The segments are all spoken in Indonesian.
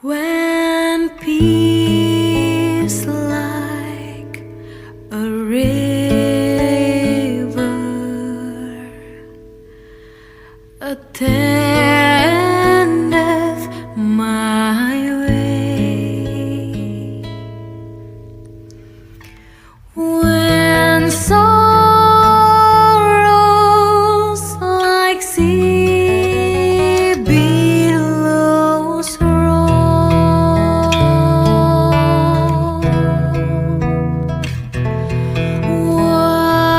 When peace like a river attendeth my way, when sorrows like sea billows roll,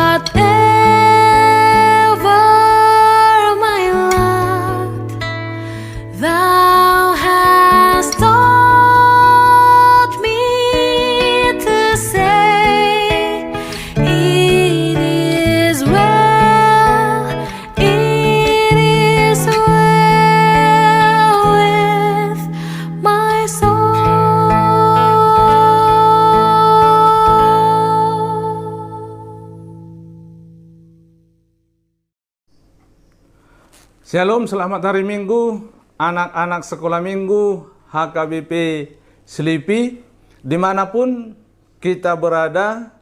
whatever my lot thou hast taught me to say, it is well with my soul. Shalom, selamat hari Minggu, anak-anak sekolah Minggu HKBP Selipi, dimanapun kita berada,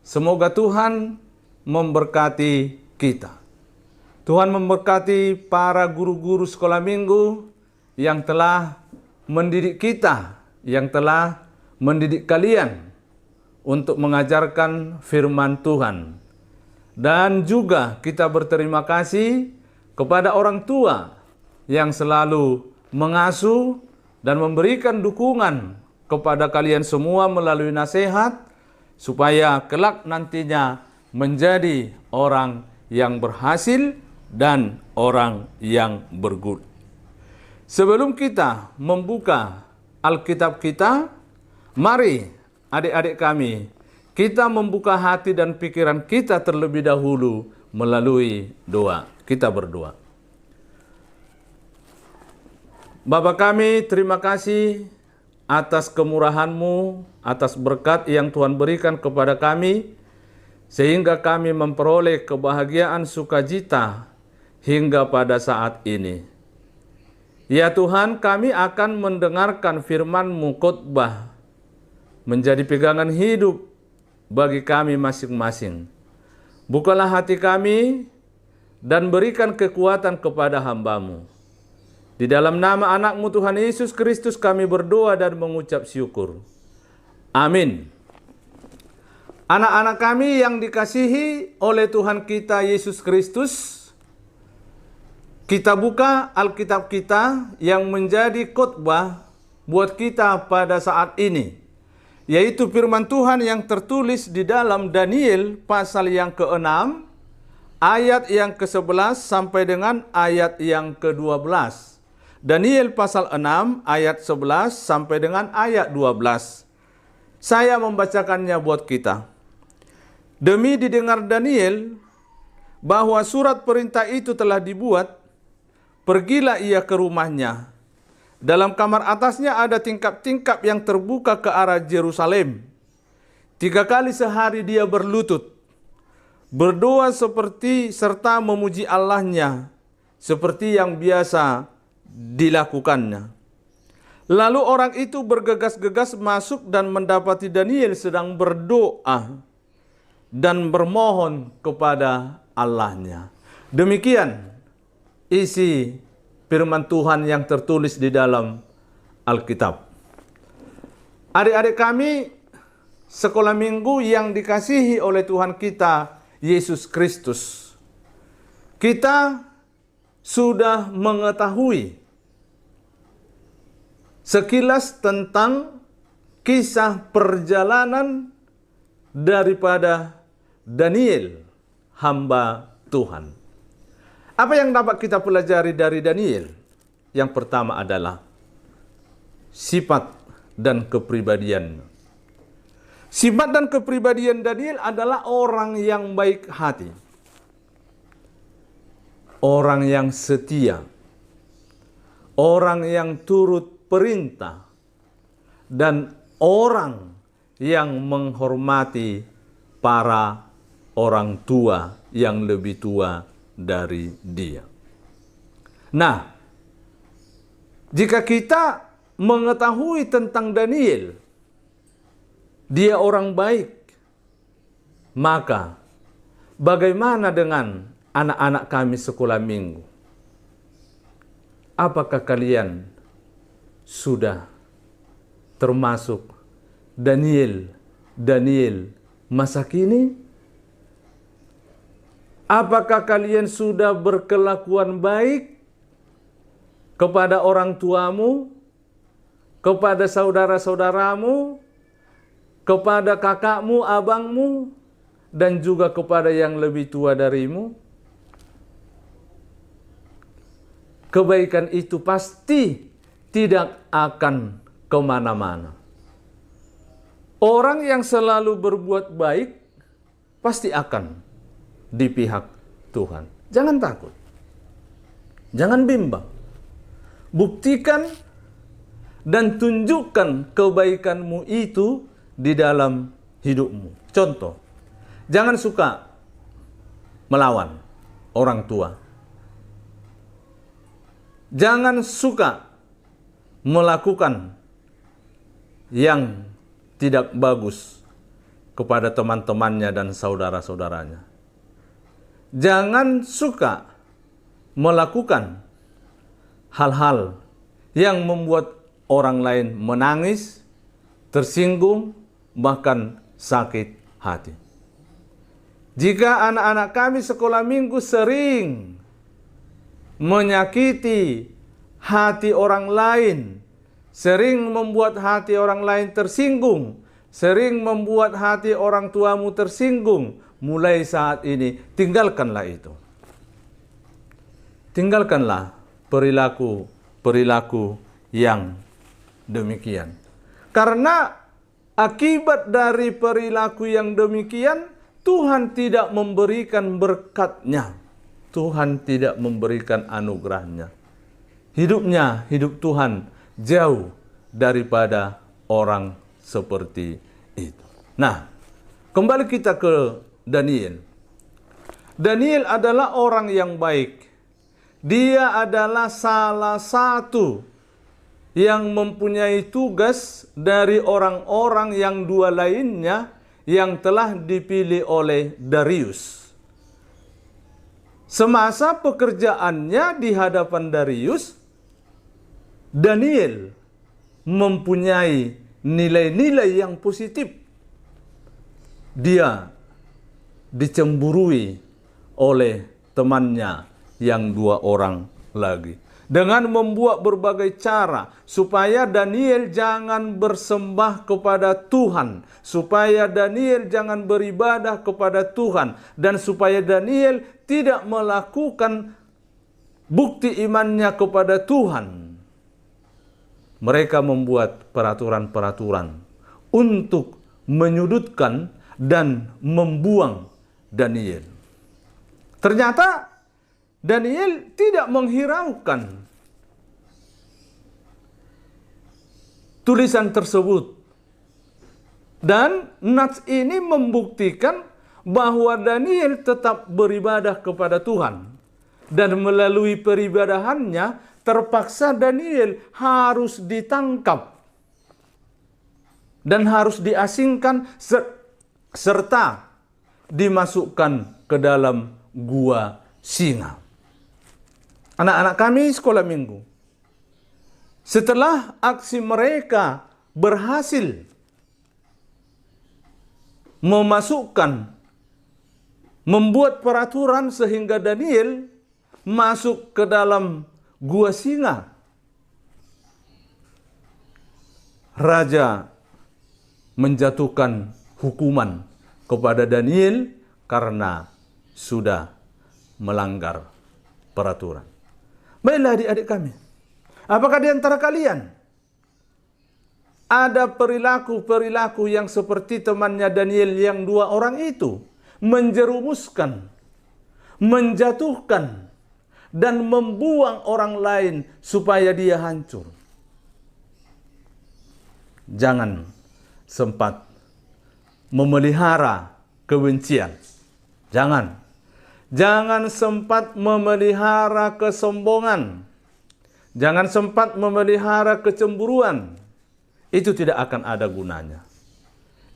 semoga Tuhan memberkati kita. Tuhan memberkati para guru-guru sekolah Minggu yang telah mendidik kita, yang telah mendidik kalian untuk mengajarkan firman Tuhan. Dan juga kita berterima kasih kepada orang tua yang selalu mengasuh dan memberikan dukungan kepada kalian semua melalui nasihat, supaya kelak nantinya menjadi orang yang berhasil dan orang yang berguna. Sebelum kita membuka Alkitab kita, mari adik-adik kami, kita membuka hati dan pikiran kita terlebih dahulu melalui doa. Kita berdoa. Bapa kami, terima kasih atas kemurahan-Mu, atas berkat yang Tuhan berikan kepada kami, sehingga kami memperoleh kebahagiaan sukacita hingga pada saat ini. Ya Tuhan, kami akan mendengarkan firman-Mu khotbah, menjadi pegangan hidup bagi kami masing-masing. Bukalah hati kami dan berikan kekuatan kepada hamba-Mu. Di dalam nama anak-Mu Tuhan Yesus Kristus kami berdoa dan mengucap syukur. Amin. Anak-anak kami yang dikasihi oleh Tuhan kita Yesus Kristus, kita buka Alkitab kita yang menjadi khotbah buat kita pada saat ini, yaitu firman Tuhan yang tertulis di dalam Daniel pasal yang ke-6, ayat yang ke-11 sampai dengan ayat yang ke-12. Daniel pasal 6 ayat 11 sampai dengan ayat 12. Saya membacakannya buat kita. Demi didengar Daniel bahwa surat perintah itu telah dibuat, pergilah ia ke rumahnya. Dalam kamar atasnya ada tingkap-tingkap yang terbuka ke arah Yerusalem. 3 kali sehari dia berlutut, berdoa serta memuji Allahnya, seperti yang biasa dilakukannya. Lalu orang itu bergegas-gegas masuk dan mendapati Daniel sedang berdoa dan bermohon kepada Allahnya. Demikian isi firman Tuhan yang tertulis di dalam Alkitab. Adik-adik kami sekolah Minggu yang dikasihi oleh Tuhan kita Yesus Kristus, kita sudah mengetahui sekilas tentang kisah perjalanan daripada Daniel, hamba Tuhan. Apa yang dapat kita pelajari dari Daniel? Yang pertama adalah sifat dan kepribadian. Sifat dan kepribadian Daniel adalah orang yang baik hati, orang yang setia, orang yang turut perintah, dan orang yang menghormati para orang tua yang lebih tua dari dia. Nah, jika kita mengetahui tentang Daniel, dia orang baik, maka bagaimana dengan anak-anak kami sekolah minggu? Apakah kalian sudah termasuk Daniel masa kini? Apakah kalian sudah berkelakuan baik kepada orang tuamu, kepada saudara-saudaramu, kepada kakakmu, abangmu, dan juga kepada yang lebih tua darimu? Kebaikan itu pasti tidak akan kemana-mana. Orang yang selalu berbuat baik pasti akan di pihak Tuhan. Jangan takut. Jangan bimbang. Buktikan dan tunjukkan kebaikanmu itu di dalam hidupmu. Contoh, jangan suka melawan orang tua. Jangan suka melakukan yang tidak bagus kepada teman-temannya dan saudara-saudaranya. Jangan suka melakukan hal-hal yang membuat orang lain menangis, tersinggung, bahkan sakit hati. Jika anak-anak kami sekolah minggu sering menyakiti hati orang lain, sering membuat hati orang lain tersinggung, sering membuat hati orang tuamu tersinggung, mulai saat ini tinggalkanlah itu. Tinggalkanlah perilaku yang demikian. Karena akibat dari perilaku yang demikian, Tuhan tidak memberikan berkat-Nya. Tuhan tidak memberikan anugerah-Nya. Hidup Tuhan jauh daripada orang seperti itu. Nah, kembali kita ke Daniel. Daniel adalah orang yang baik. Dia adalah salah satu yang mempunyai tugas dari orang-orang yang dua lainnya yang telah dipilih oleh Darius. Semasa pekerjaannya di hadapan Darius, Daniel mempunyai nilai-nilai yang positif. Dia dicemburui oleh temannya yang dua orang lagi, dengan membuat berbagai cara supaya Daniel jangan bersembah kepada Tuhan, supaya Daniel jangan beribadah kepada Tuhan, dan supaya Daniel tidak melakukan bukti imannya kepada Tuhan. Mereka membuat peraturan-peraturan untuk menyudutkan dan membuang Daniel. Ternyata Daniel tidak menghiraukan tulisan tersebut. Dan nats ini membuktikan bahwa Daniel tetap beribadah kepada Tuhan. Dan melalui peribadahannya, terpaksa Daniel harus ditangkap dan harus diasingkan serta dimasukkan ke dalam gua singa. Anak-anak kami sekolah minggu, setelah aksi mereka berhasil membuat peraturan sehingga Daniel masuk ke dalam gua singa, raja menjatuhkan hukuman kepada Daniel karena sudah melanggar peraturan. Baiklah adik-adik kami, apakah di antara kalian ada perilaku-perilaku yang seperti temannya Daniel yang dua orang itu, menjerumuskan, menjatuhkan, dan membuang orang lain supaya dia hancur? Jangan sempat memelihara kebencian. Jangan sempat memelihara kesombongan. Jangan sempat memelihara kecemburuan. Itu tidak akan ada gunanya.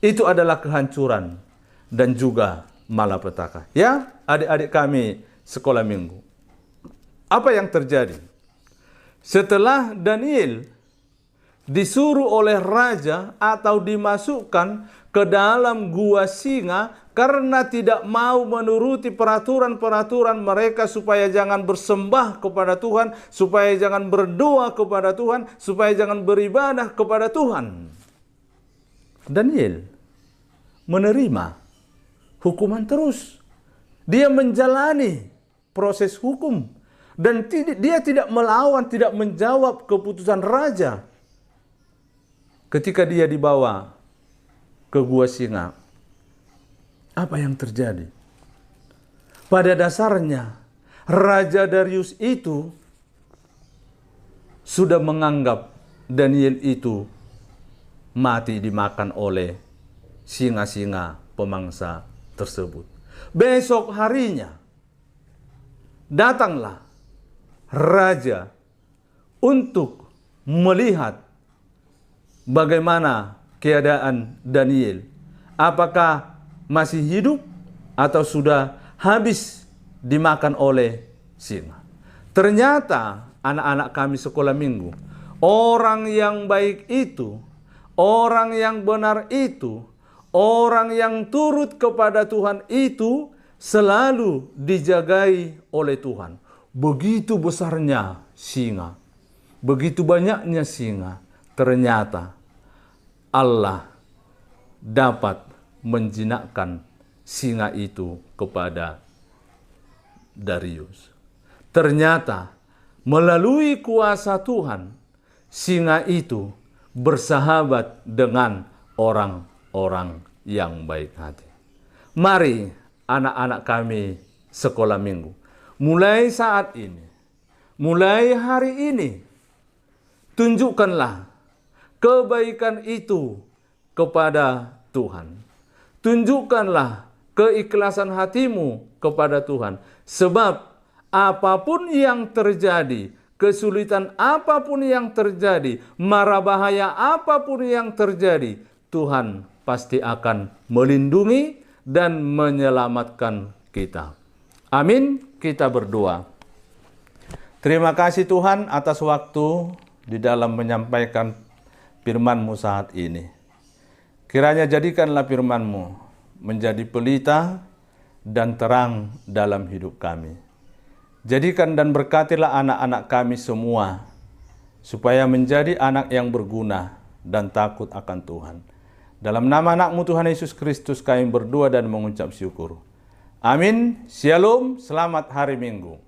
Itu adalah kehancuran dan juga malapetaka. Ya, adik-adik kami sekolah minggu. Apa yang terjadi? Setelah Daniel disuruh oleh raja atau dimasukkan ke dalam gua singa karena tidak mau menuruti peraturan-peraturan mereka supaya jangan bersembah kepada Tuhan, supaya jangan berdoa kepada Tuhan, supaya jangan beribadah kepada Tuhan. Daniel menerima hukuman terus. Dia menjalani proses hukum dan dia tidak melawan, tidak menjawab keputusan raja. Ketika dia dibawa ke gua singa, apa yang terjadi? Pada dasarnya, Raja Darius itu sudah menganggap Daniel itu mati dimakan oleh singa-singa pemangsa tersebut. Besok harinya, datanglah raja untuk melihat bagaimana keadaan Daniel. Apakah masih hidup atau sudah habis dimakan oleh singa? Ternyata anak-anak kami sekolah minggu, orang yang baik itu, orang yang benar itu, orang yang turut kepada Tuhan itu selalu dijagai oleh Tuhan. Begitu besarnya singa, begitu banyaknya singa, ternyata Allah dapat menjinakkan singa itu kepada Darius. Ternyata melalui kuasa Tuhan, singa itu bersahabat dengan orang-orang yang baik hati. Mari anak-anak kami sekolah minggu, mulai saat ini, mulai hari ini, tunjukkanlah kebaikan itu kepada Tuhan. Tunjukkanlah keikhlasan hatimu kepada Tuhan. Sebab apapun yang terjadi, kesulitan apapun yang terjadi, mara bahaya apapun yang terjadi, Tuhan pasti akan melindungi dan menyelamatkan kita. Amin. Kita berdoa. Terima kasih Tuhan atas waktu di dalam menyampaikan firman-Mu saat ini. Kiranya jadikanlah firman-Mu menjadi pelita dan terang dalam hidup kami. Jadikan dan berkatilah anak-anak kami semua, supaya menjadi anak yang berguna dan takut akan Tuhan. Dalam nama anak-Mu Tuhan Yesus Kristus kami berdoa dan mengucap syukur. Amin. Shalom. Selamat hari Minggu.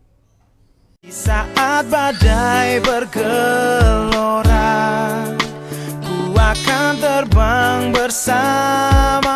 Di saat badai bergelora, ku akan terbang bersama